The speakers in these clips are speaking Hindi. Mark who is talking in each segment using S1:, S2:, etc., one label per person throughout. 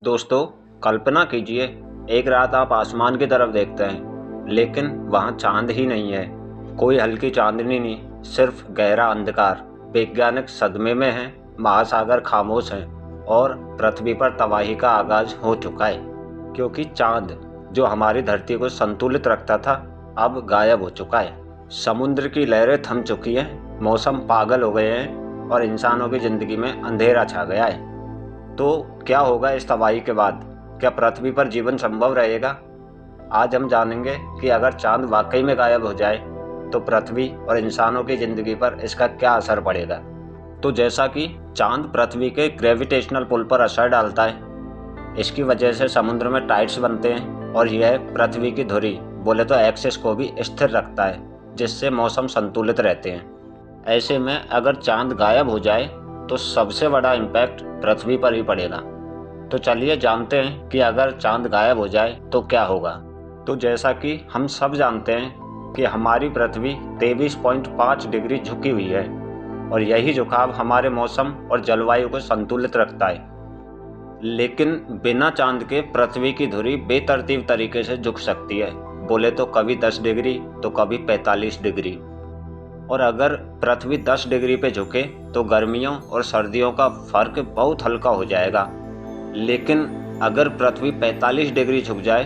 S1: दोस्तों, कल्पना कीजिए एक रात आप आसमान की तरफ देखते हैं, लेकिन वहाँ चांद ही नहीं है। कोई हल्की चांदनी नहीं, सिर्फ गहरा अंधकार। वैज्ञानिक सदमे में हैं, महासागर खामोश हैं और पृथ्वी पर तबाही का आगाज हो चुका है। क्योंकि चांद जो हमारी धरती को संतुलित रखता था, अब गायब हो चुका है। समुद्र की लहरें थम चुकी हैं, मौसम पागल हो गए हैं और इंसानों की जिंदगी में अंधेरा छा गया है। तो क्या होगा इस तबाही के बाद? क्या पृथ्वी पर जीवन संभव रहेगा? आज हम जानेंगे कि अगर चांद वाकई में गायब हो जाए तो पृथ्वी और इंसानों की ज़िंदगी पर इसका क्या असर पड़ेगा। तो जैसा कि चांद पृथ्वी के ग्रेविटेशनल पुल पर असर डालता है, इसकी वजह से समुद्र में टाइड्स बनते हैं और यह पृथ्वी की धुरी बोले तो एक्सिस को भी स्थिर रखता है, जिससे मौसम संतुलित रहते हैं। ऐसे में अगर चांद गायब हो जाए तो सबसे बड़ा इम्पैक्ट पृथ्वी पर ही पड़ेगा। तो चलिए जानते हैं कि अगर चांद गायब हो जाए तो क्या होगा। तो जैसा कि हम सब जानते हैं कि हमारी पृथ्वी 23.5 डिग्री झुकी हुई है और यही झुकाव हमारे मौसम और जलवायु को संतुलित रखता है। लेकिन बिना चांद के पृथ्वी की धुरी बेतरतीब तरीके से झुक सकती है, बोले तो कभी 10 डिग्री तो कभी 45 डिग्री। और अगर पृथ्वी 10 डिग्री पे झुके तो गर्मियों और सर्दियों का फर्क बहुत हल्का हो जाएगा। लेकिन अगर पृथ्वी 45 डिग्री झुक जाए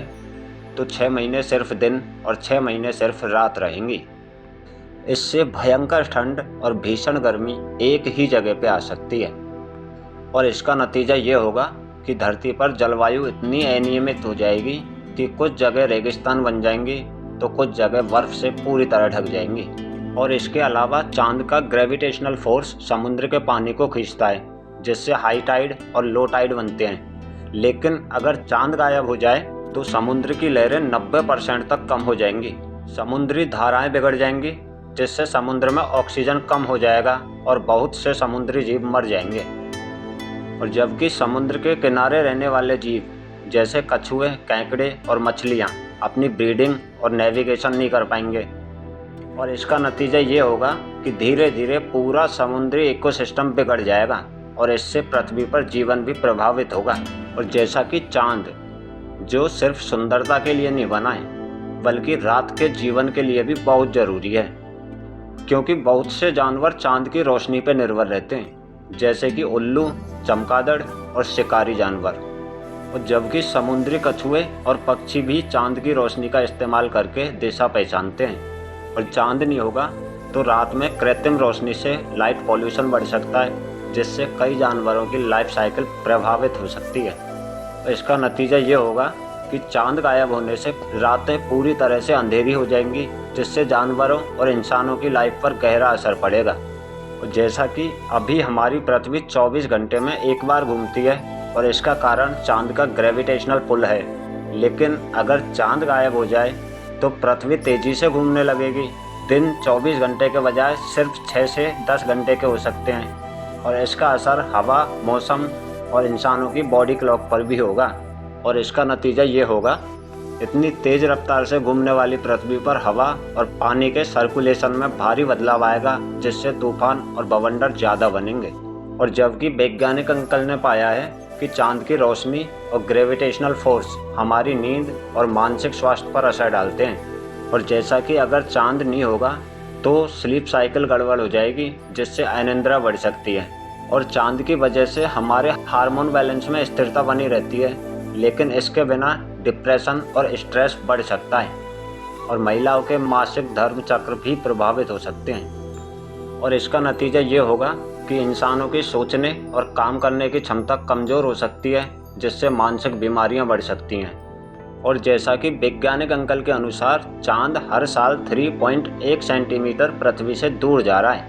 S1: तो 6 महीने सिर्फ दिन और 6 महीने सिर्फ रात रहेंगी। इससे भयंकर ठंड और भीषण गर्मी एक ही जगह पे आ सकती है और इसका नतीजा ये होगा कि धरती पर जलवायु इतनी अनियमित हो जाएगी कि कुछ जगह रेगिस्तान बन जाएंगी तो कुछ जगह बर्फ से पूरी तरह ढक जाएंगी। और इसके अलावा चांद का ग्रेविटेशनल फोर्स समुद्र के पानी को खींचता है, जिससे हाई टाइड और लो टाइड बनते हैं। लेकिन अगर चांद गायब हो जाए तो समुद्र की लहरें 90% तक कम हो जाएंगी, समुद्री धाराएं बिगड़ जाएंगी, जिससे समुद्र में ऑक्सीजन कम हो जाएगा और बहुत से समुद्री जीव मर जाएंगे। और जबकि समुद्र के किनारे रहने वाले जीव जैसे कछुए, केकड़े और मछलियाँ अपनी ब्रीडिंग और नेविगेशन नहीं कर पाएंगे और इसका नतीजा ये होगा कि धीरे धीरे पूरा समुद्री इकोसिस्टम बिगड़ जाएगा और इससे पृथ्वी पर जीवन भी प्रभावित होगा। और जैसा कि चांद जो सिर्फ सुंदरता के लिए नहीं बना है, बल्कि रात के जीवन के लिए भी बहुत ज़रूरी है, क्योंकि बहुत से जानवर चांद की रोशनी पर निर्भर रहते हैं, जैसे कि उल्लू, चमगादड़ और शिकारी जानवर। और जबकि समुद्री कछुए और पक्षी भी चांद की रोशनी का इस्तेमाल करके दिशा पहचानते हैं। और चांद नहीं होगा तो रात में कृत्रिम रोशनी से लाइट पॉल्यूशन बढ़ सकता है, जिससे कई जानवरों की लाइफ साइकिल प्रभावित हो सकती है। तो इसका नतीजा ये होगा कि चांद गायब होने से रातें पूरी तरह से अंधेरी हो जाएंगी, जिससे जानवरों और इंसानों की लाइफ पर गहरा असर पड़ेगा। और जैसा कि अभी हमारी पृथ्वी 24 घंटे में एक बार घूमती है और इसका कारण चांद का ग्रेविटेशनल पुल है, लेकिन अगर चांद गायब हो जाए तो पृथ्वी तेज़ी से घूमने लगेगी। दिन 24 घंटे के बजाय सिर्फ 6 से 10 घंटे के हो सकते हैं और इसका असर हवा, मौसम और इंसानों की बॉडी क्लॉक पर भी होगा। और इसका नतीजा ये होगा, इतनी तेज़ रफ्तार से घूमने वाली पृथ्वी पर हवा और पानी के सर्कुलेशन में भारी बदलाव आएगा, जिससे तूफान और बवंडर ज़्यादा बनेंगे। और जबकि वैज्ञानिक अंकल ने पाया है कि चांद की रोशनी और ग्रेविटेशनल फोर्स हमारी नींद और मानसिक स्वास्थ्य पर असर डालते हैं। और जैसा कि अगर चांद नहीं होगा तो स्लीप साइकिल गड़बड़ हो जाएगी, जिससे अनिद्रा बढ़ सकती है। और चांद की वजह से हमारे हार्मोन बैलेंस में स्थिरता बनी रहती है, लेकिन इसके बिना डिप्रेशन और स्ट्रेस बढ़ सकता है और महिलाओं के मासिक धर्म चक्र भी प्रभावित हो सकते हैं। और इसका नतीजा ये होगा कि इंसानों की सोचने और काम करने की क्षमता कमज़ोर हो सकती है, जिससे मानसिक बीमारियां बढ़ सकती हैं। और जैसा कि वैज्ञानिक अंकल के अनुसार चांद हर साल 3.1 सेंटीमीटर पृथ्वी से दूर जा रहा है,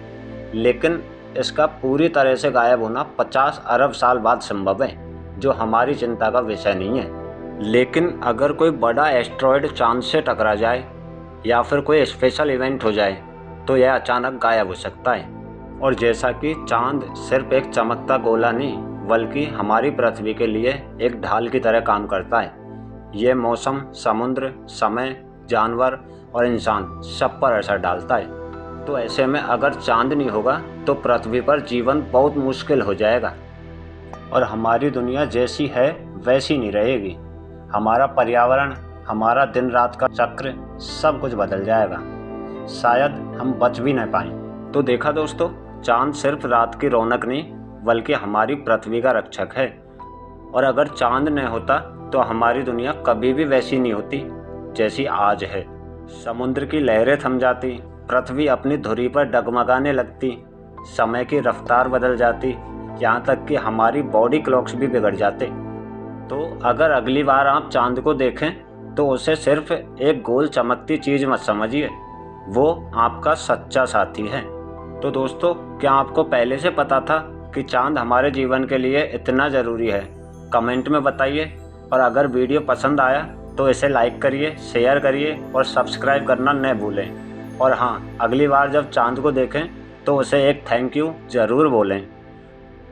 S1: लेकिन इसका पूरी तरह से गायब होना 50 अरब साल बाद संभव है, जो हमारी चिंता का विषय नहीं है। लेकिन अगर कोई बड़ा एस्ट्रॉयड चांद से टकरा जाए या फिर कोई स्पेशल इवेंट हो जाए तो यह अचानक गायब हो सकता है। और जैसा कि चांद सिर्फ एक चमकता गोला नहीं, बल्कि हमारी पृथ्वी के लिए एक ढाल की तरह काम करता है। ये मौसम, समुद्र, समय, जानवर और इंसान सब पर असर डालता है। तो ऐसे में अगर चांद नहीं होगा तो पृथ्वी पर जीवन बहुत मुश्किल हो जाएगा और हमारी दुनिया जैसी है वैसी नहीं रहेगी। हमारा पर्यावरण, हमारा दिन रात का चक्र, सब कुछ बदल जाएगा। शायद हम बच भी न पाएं। तो देखा दोस्तों, चांद सिर्फ रात की रौनक नहीं बल्कि हमारी पृथ्वी का रक्षक है। और अगर चांद न होता तो हमारी दुनिया कभी भी वैसी नहीं होती जैसी आज है। समुद्र की लहरें थम जाती, पृथ्वी अपनी धुरी पर डगमगाने लगती, समय की रफ्तार बदल जाती, यहाँ तक कि हमारी बॉडी क्लॉक्स भी बिगड़ जाते। तो अगर अगली बार आप चांद को देखें तो उसे सिर्फ एक गोल चमकती चीज़ मत समझिए, वो आपका सच्चा साथी है। तो दोस्तों, क्या आपको पहले से पता था कि चांद हमारे जीवन के लिए इतना ज़रूरी है? कमेंट में बताइए। और अगर वीडियो पसंद आया तो इसे लाइक करिए, शेयर करिए और सब्सक्राइब करना न भूलें। और हाँ, अगली बार जब चांद को देखें तो उसे एक थैंक यू ज़रूर बोलें।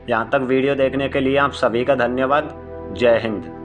S1: यहाँ तक वीडियो देखने के लिए आप सभी का धन्यवाद। जय हिंद।